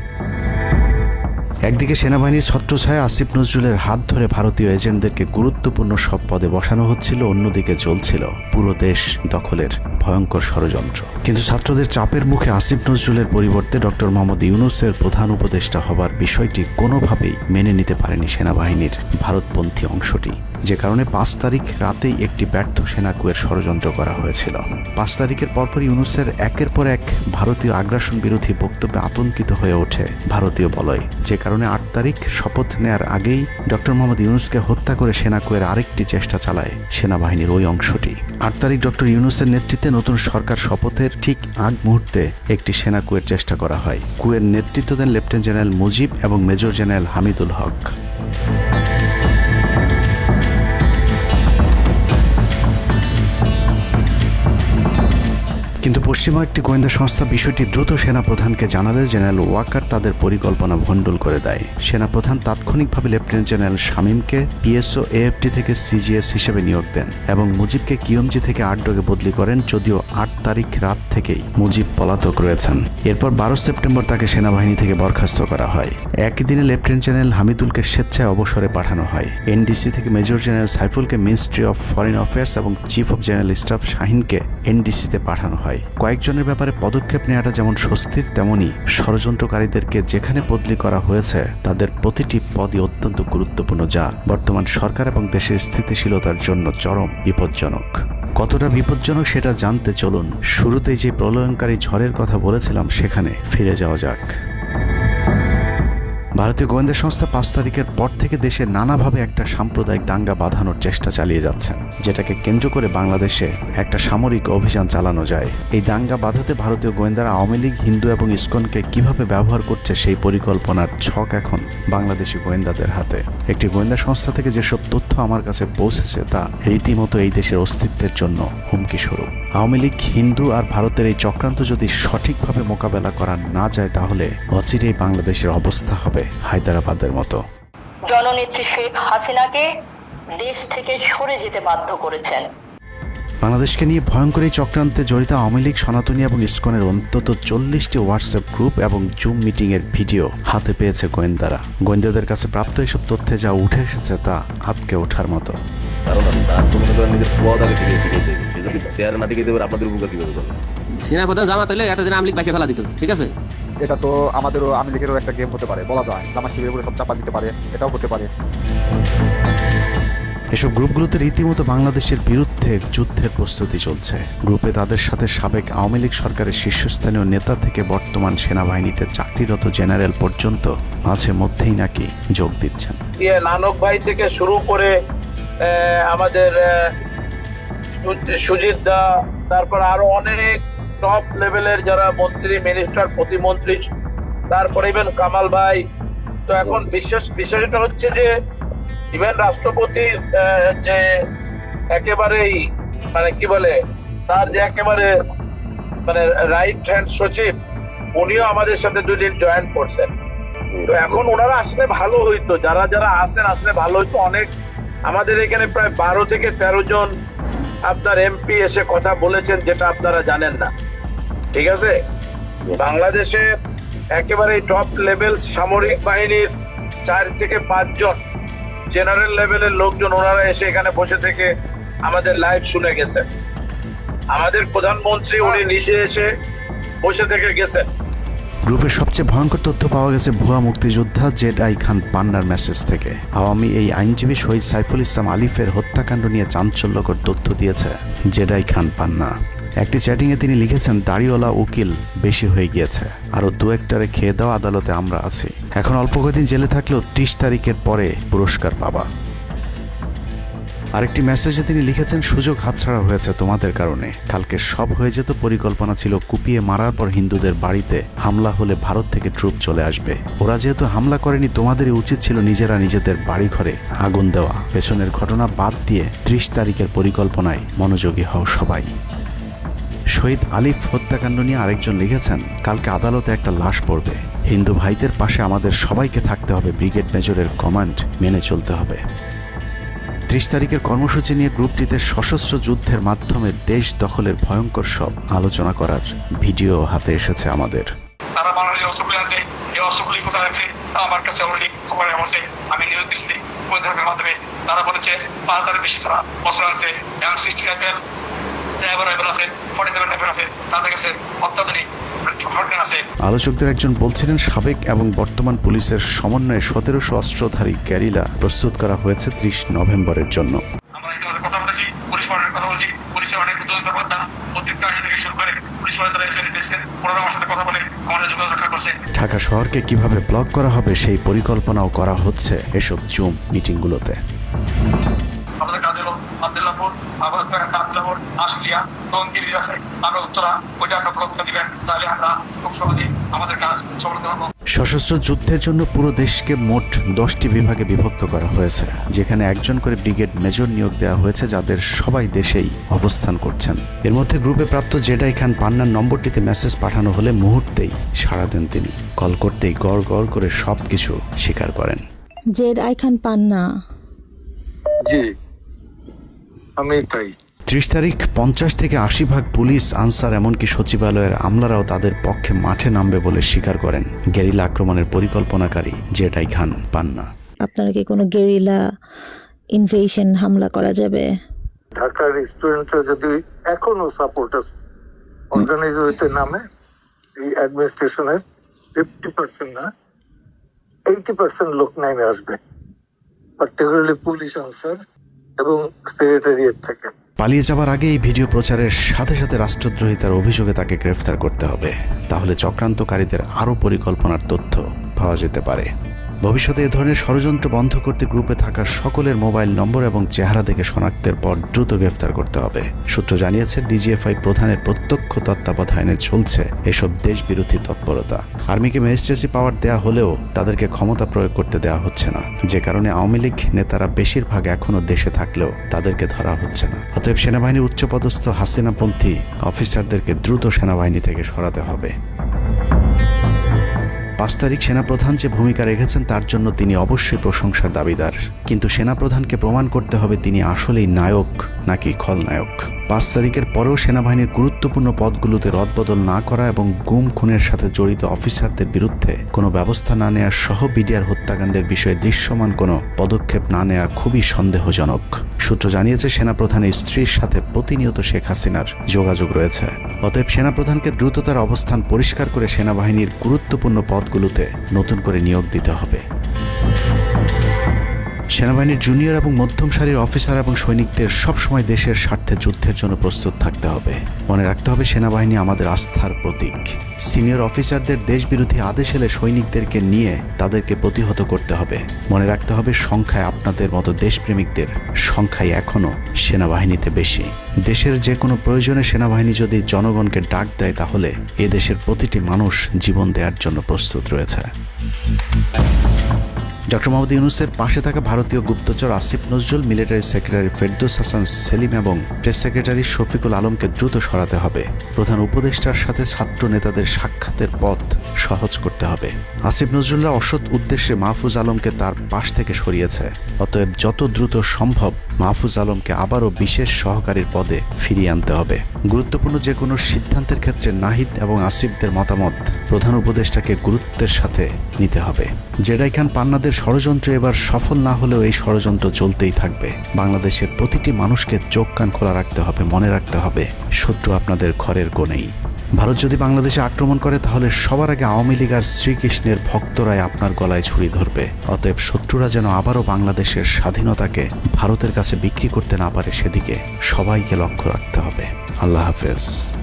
একদিকে সেনাবাহিনীর ছত্রছায়া আসিফ নজরুলের হাত ধরে ভারতীয় এজেন্টদেরকে গুরুত্বপূর্ণ সব পদে বসানো হচ্ছিল, অন্যদিকে চলছিল পুরো দেশ দখলের ভয়ঙ্কর ষড়যন্ত্র। কিন্তু ছাত্রদের চাপের মুখে আসিফ নজরুলের পরিবর্তে ডক্টর মোহাম্মদ ইউনুসের প্রধান উপদেষ্টা হবার বিষয়টি কোনোভাবেই মেনে নিতে পারেনি সেনাবাহিনীর ভারতপন্থী অংশটি, যে কারণে 5 তারিখ রাতেই একটি ব্যর্থ সেনা কুয়ের ষড়যন্ত্র করা হয়েছিল। 5 তারিখের পরপরই ইউনুসের একের পর এক ভারতীয় আগ্রাসন বিরোধী বক্তব্যে আতঙ্কিত হয়ে ওঠে ভারতীয় বলয়, যে কারণে 8 তারিখ শপথ নেয়ার আগেই ডক্টর মোহাম্মদ ইউনুসকে হত্যা করে সেনা কুয়ের আরেকটি চেষ্টা চালায় সেনাবাহিনীর ওই অংশটি। 8 তারিখ ডক্টর ইউনুসের নেতৃত্বে নতুন সরকার শপথের ঠিক আগ মুহূর্তে একটি সেনা কুয়ের চেষ্টা করা হয়। কুয়ের নেতৃত্ব দেন লেফটেন্যান্ট জেনারেল মুজিব এবং মেজর জেনারেল হামিদুল হক। কিন্তু পশ্চিমা একটি গোয়েন্দা সংস্থা বিষয়টি দ্রুত সেনাপ্রধানকে জানালে জেনারেল ওয়াকার তাদের পরিকল্পনা ভণ্ডুল করে দেয়। সেনাপ্রধান তাৎক্ষণিকভাবে লেফটেন্যান্ট জেনারেল শামীমকে পিএসও এএফটি থেকে সিজিএস হিসেবে নিয়োগ দেন এবং মুজিবকে কিউএমজি থেকে আটডগে বদলি করেন, যদিও 8 তারিখ রাত থেকেই মুজিব পলাতক রয়েছেন। এরপর 12 সেপ্টেম্বর তাকে সেনাবাহিনী থেকে বরখাস্ত করা হয়। একই দিনে লেফটেন্যান্ট জেনারেল হামিদুলকে স্বেচ্ছায় অবসরে পাঠানো হয়। এনডিসি থেকে মেজর জেনারেল সাইফুলকে মিনিস্ট্রি অফ ফরেন অ্যাফেয়ার্স এবং চিফ অফ জেনারেল স্টাফ শাহিনকে এনডিসিতে পাঠানো হয়। কয়েকজনের ব্যাপারে পদক্ষেপ নেওয়াটা যেমন স্বস্তির, তেমনি ষড়যন্ত্রকারীদেরকে যেখানে বদলি করা হয়েছে তাদের প্রতিটি পদই অত্যন্ত গুরুত্বপূর্ণ, যা বর্তমান সরকার এবং দেশের স্থিতিশীলতার জন্য চরম বিপজ্জনক। কতটা বিপজ্জনক সেটা জানতে চলুন শুরুতেই যে প্রলয়ঙ্কারী ঝড়ের কথা বলেছিলাম সেখানে ফিরে যাওয়া যাক। ভারতীয় গোয়েন্দা সংস্থা 5 তারিখের পর থেকে দেশে নানাভাবে একটা সাম্প্রদায়িক দাঙ্গা বাঁধানোর চেষ্টা চালিয়ে যাচ্ছেন, যেটাকে কেন্দ্র করে বাংলাদেশে একটা সামরিক অভিযান চালানো যায়। এই দাঙ্গা বাঁধাতে ভারতীয় গোয়েন্দারা আওয়ামী লীগ, হিন্দু এবং ইসকনকে কিভাবে ব্যবহার করছে সেই পরিকল্পনার ছক এখন বাংলাদেশি গোয়েন্দাদের হাতে। একটি গোয়েন্দা সংস্থা থেকে যেসব তথ্য আমার কাছে পৌঁছেছে তা রীতিমতো এই দেশের অস্তিত্বের জন্য হুমকি স্বরূপ। আওয়ামী লীগ, হিন্দু আর ভারতের এই চক্রান্ত যদি সঠিকভাবে মোকাবেলা করা না যায় তাহলে অচিরেই বাংলাদেশের অবস্থা হবে হায়দ্রাবাদের মতো। জননেত্রী শেখ হাসিনাকে দেশ থেকে সরে যেতে বাধ্য করেছেন। বাংলাদেশকে নিয়ে ভয়ঙ্কর এই চক্রান্তে জড়িত আওয়ামী লীগ, সনাতনী এবং ইসকনের অন্তত 40টি হোয়াটসঅ্যাপ গ্রুপ এবং জুম মিটিং এর ভিডিও হাতে পেয়েছে গোয়েন্দারা। গোয়েন্দাদের কাছে প্রাপ্ত এসব তথ্যে যা উঠে এসেছে তা আটকে ওঠার মতো। সেনাপ্রধান জামাত হলে এতদিন আওয়ামী লীগ বাইকে ফেলা দিত, ঠিক আছে? এটা তো আমাদেরও আওয়ামী লীগেরও একটা গেম হতে পারে, বলা যায় জামাত শিবিরের উপরে সব চাপা দিতে পারে, এটাও হতে পারে। এসব গ্রুপগুলোতে রীতিমতো বাংলাদেশের বিরুদ্ধে যুদ্ধের প্রস্তুতি চলছে। গ্রুপে তাদের সাথে সাবেক আওয়ামী লীগ সরকারের শীর্ষস্থানীয় নেতা থেকে বর্তমান সেনাবাহিনীতে চাকরিরত জেনারেল পর্যন্ত মাঝে মধ্যেই নাকি যোগ দিচ্ছেন। নানক ভাই থেকে শুরু করে আমাদের সুজিত দা, তারপর আরো অনেক টপ লেভেলের যারা মন্ত্রী, মিনিস্টার, প্রতিমন্ত্রী, তারপরে ইভেন কামাল ভাই। তো এখন বিষয়টা হচ্ছে যে ইভেন রাষ্ট্রপতি যে একেবারেই মানে কি বলে তার যে একেবারে মানে রাইট হ্যান্ড সচিব, উনিও আমাদের সাথে 2 দিন জয়েন করছেন। তো এখন ওনারা আসলে ভালো হইতো, যারা যারা আসেন আসলে ভালো হইতো। অনেক আমাদের এখানে প্রায় 12 থেকে 13 জন আপনার এমপি এসে কথা বলেছেন, যেটা আপনারা জানেন না। ঠিক আছে, বাংলাদেশে একেবারে টপ লেভেল সামরিক বাহিনীর 4 থেকে 5 জন জেনারেল লেভেলের লোকজন ওনারা এসে এখানে বসে থেকে আমাদের লাইভ শুনে গেছেন। আমাদের প্রধানমন্ত্রী উনি নিজে এসে বসে থেকে গেছেন। গ্রুপের সবচেয়ে ভয়ঙ্কর তথ্য পাওয়া গেছে ভুয়া মুক্তিযোদ্ধা জেডআই খান পান্নার মেসেজ থেকে। আওয়ামী এই আইনজীবী শহীদ সাইফুল ইসলাম আলিফের হত্যাকাণ্ড নিয়ে চাঞ্চল্যকর তথ্য দিয়েছে জেডআই খান পান্না। একটি চ্যাটিংয়ে তিনি লিখেছেন, দাড়িওয়ালা উকিল বেশি হয়ে গিয়েছে, আরও 2-1টারে খেয়ে দাও, আদালতে আমরা আছি, এখন অল্প কদিন জেলে থাকলেও 30 তারিখের পরে পুরস্কার পাবা। আরেকটি মেসেজে তিনি লিখেছেন, সুযোগ হাতছাড়া হয়েছে তোমাদের কারণে, কালকে সব হয়ে যেত। পরিকল্পনা ছিল কুপিয়ে মারার পর হিন্দুদের বাড়িতে হামলা হলে ভারত থেকে ট্রুপ চলে আসবে। ওরা যেহেতু হামলা করেনি, তোমাদেরই উচিত ছিল নিজেরা নিজেদের বাড়ি ঘরে আগুন দেওয়া। পেছনের ঘটনা বাদ দিয়ে 30 তারিখের পরিকল্পনায় মনোযোগী হও সবাই। শহীদ আলিফ হত্যাকাণ্ড নিয়ে আরেকজন লিখেছেন, কালকে আদালতে একটা লাশ পড়বে, হিন্দু ভাইদের পাশে আমাদের সবাইকে থাকতে হবে, ব্রিগেড মেজরের কমান্ড মেনে চলতে হবে। 30 তারিখের কর্মসূচি নিয়ে গ্রুপটিতে সশস্ত্র যুদ্ধের মাধ্যমে দেশ দখলের ভয়ঙ্কর সব আলোচনা করার ভিডিও হাতে এসেছে আমাদের। তারা বাংলাদেশের অস্ত্রগুলি আছে, এই অস্ত্রগুলি কোথায় আছে আমার কাছে অলরেডি খবর এসেছে। আমি নিউজ দিচ্ছি প্রতিনিধিদের মাধ্যমে, তারা বলেছে 5000-এর বেশি তারা অস্ত্র আছে, এবং 60 রাইফেল, 7 রাইফেল আছে, 47 রাইফেল আছে, তাদের কাছে অত্যাধুনিক হটগান আছে। আলোচকদের একজন বলছিলেন, সাবেক এবং বর্তমান পুলিশের সমন্বয়ে 1700 অস্ত্রধারী গ্যারিলা প্রস্তুত করা হয়েছে 30 নভেম্বরের জন্য। আমরা ইতিমধ্যে কথা বলেছি, পুলিশ পার্টির কথা বলছি, পুলিশের অনেক উদ্যোগতা প্রত্যেকটা থেকে শুরু করে পুলিশ পার্টি তারা এসে এসেছেন, ওনারা আমার সাথে কথা বলে আমাদের যোগাযোগ রক্ষা করছে। ঢাকা শহরকে কিভাবে ব্লক করা হবে সেই পরিকল্পনাও করা হচ্ছে এসব জুম মিটিংগুলোতে। আমাদের কাজের আব্দুল্লাহপুর, আব্দুল্লাহপুর, আশুলিয়া, টঙ্গীর আছে, আরো উত্তরা, ওইটা একটা ব্লক দিবেন, তাহলে আমরা খুব সহজেই আমাদের কাজ সফলতা পাবো। সশস্ত্র যুদ্ধের জন্য পুরো দেশকে মোট 10টি বিভাগে বিভক্ত করা হয়েছে, যেখানে একজন করে ব্রিগেড মেজর নিয়োগ দেওয়া হয়েছে, যাদের সবাই দেশেই অবস্থান করছেন। এর মধ্যে গ্রুপে প্রাপ্ত জেডআই খান পান্নার নম্বরটিতে মেসেজ পাঠানো হলে মুহূর্তেই সাড়া দেন তিনি। কল করতেই গড় গড় করে সবকিছু স্বীকার করেন। জেডআই খান পান্না, জি আমি তাই। 30 তারিখ 50 থেকে 80 ভাগ পুলিশ, আনসার, এমনকি সচিবালয়ের আমলারাও তাদের পক্ষে মাঠে নামবে বলে স্বীকার করেন গেরিলা আক্রমণের পরিকল্পনাকারী জেডআই খান পান্না। আপনারা কি কোনো গেরিলা ইনভেশন হামলা করা যাবে? ঢাকার স্টুডেন্টরা যদি এখনো সাপোর্টার্স অর্গানাইজ হইতে নামে, এই অ্যাডমিনিস্ট্রেশনের 50% না 80% লোক নেমে আসবে, পার্টিকুলারলি পুলিশ, আনসার এবং সেক্রেটারিয়েট থেকে। পালিয়ে যাবার আগে এই ভিডিও প্রচারের সাথে সাথে রাষ্ট্রদ্রোহিতার অভিযোগে তাকে গ্রেফতার করতে হবে, তাহলে চক্রান্তকারীদের আরও পরিকল্পনার তথ্য পাওয়া যেতে পারে। ভবিষ্যতে এ ধরনের ষড়যন্ত্র বন্ধ করতে গ্রুপে থাকা সকলের মোবাইল নম্বর এবং চেহারা দেখে শনাক্তের পর দ্রুত গ্রেফতার করতে হবে। সূত্র জানিয়েছে, ডিজিএফআই প্রধানের প্রত্যক্ষ তত্ত্বাবধানে চলছে এসব দেশবিরোধী তৎপরতা। আর্মিকে ম্যাজিস্ট্রেসি পাওয়ার দেয়া হলেও তাদেরকে ক্ষমতা প্রয়োগ করতে দেওয়া হচ্ছে না, যে কারণে আওয়ামী লীগ নেতারা বেশিরভাগ এখনও দেশে থাকলেও তাদেরকে ধরা হচ্ছে না। অতএব সেনাবাহিনীর উচ্চপদস্থ হাসিনাপন্থী অফিসারদেরকে দ্রুত সেনাবাহিনী থেকে সরাতে হবে। 5 তারিখ সেনাপ্রধান যে ভূমিকা রেখেছেন তার জন্য তিনি অবশ্যই প্রশংসার দাবিদার, কিন্তু সেনাপ্রধানকে প্রমাণ করতে হবে তিনি আসলেই নায়ক নাকি খলনায়ক। 5 তারিখের পরেও সেনাবাহিনীর গুরুত্বপূর্ণ পদগুলোতে রদবদল না করা এবং গুম খুনের সাথে জড়িত অফিসারদের বিরুদ্ধে কোনো ব্যবস্থা না নেওয়া সহ বিডিআর হত্যাকাণ্ডের বিষয়ে দৃশ্যমান কোনো পদক্ষেপ না নেওয়া খুবই সন্দেহজনক। সূত্র জানিয়েছে, সেনাপ্রধানের স্ত্রীর সাথে প্রতিনিয়ত শেখ হাসিনার যোগাযোগ রয়েছে। অতএব সেনাপ্রধানকে দ্রুত তার অবস্থান পরিষ্কার করে সেনাবাহিনীর গুরুত্বপূর্ণ পদগুলোতে নতুন করে নিয়োগ দিতে হবে। সেনাবাহিনীর জুনিয়র এবং মধ্যম সারির অফিসার এবং সৈনিকদের সবসময় দেশের স্বার্থে যুদ্ধের জন্য প্রস্তুত থাকতে হবে। মনে রাখতে হবে সেনাবাহিনী আমাদের আস্থার প্রতীক। সিনিয়র অফিসারদের দেশবিরোধী আদেশ এলে সৈনিকদেরকে নিয়ে তাদেরকে প্রতিহত করতে হবে। মনে রাখতে হবে সংখ্যায় আপনাদের মতো দেশপ্রেমিকদের সংখ্যাই এখনও সেনাবাহিনীতে বেশি। দেশের যে কোনো প্রয়োজনে সেনাবাহিনী যদি জনগণকে ডাক দেয় তাহলে এ দেশের প্রতিটি মানুষ জীবন দেওয়ার জন্য প্রস্তুত রয়েছে। ডক্টর মোহাম্মদ ইউনূসের পাশে থাকা ভারতীয় গুপ্তচর আসিফ নজরুল, মিলিটারি সেক্রেটারি ফেরদৌস হাসান সেলিম এবং প্রেস সেক্রেটারি শফিকুল আলমকে দ্রুত সরাতে হবে। প্রধান উপদেষ্টার সাথে ছাত্র নেতাদের সাক্ষাতের পথ সহজ করতে হবে। আসিফ নজরুল্লাহ অসৎ উদ্দেশ্যে মাহফুজ আলমকে তার পাশ থেকে সরিয়েছে। অতএব যত দ্রুত সম্ভব মাহফুজ আলমকে আবারও বিশেষ সহকারীর পদে ফিরিয়ে আনতে হবে। গুরুত্বপূর্ণ যে কোনো সিদ্ধান্তের ক্ষেত্রে নাহিদ এবং আসিফদের মতামত প্রধান উপদেষ্টাকে গুরুত্বের সাথে নিতে হবে। জেডাই খান পান্নাদের ষড়যন্ত্র এবার সফল না হলেও এই ষড়যন্ত্র চলতেই থাকবে। বাংলাদেশের প্রতিটি মানুষকে চোখ কান খোলা রাখতে হবে, মনে রাখতে হবে শত্রু আপনাদের ঘরের কোণেই। ভারত যদি বাংলাদেশে আক্রমণ করে তাহলে সবার আগে আওয়ামী লীগ আর শ্রীকৃষ্ণের ভক্তরাই আপনার গলায় ছুরি ধরবে। অতএব শত্রুরা যেন আবারও বাংলাদেশের স্বাধীনতাকে ভারতের কাছে বিক্রি করতে না পারে সেদিকে সবাইকে লক্ষ্য রাখতে হবে। আল্লাহ হাফেজ।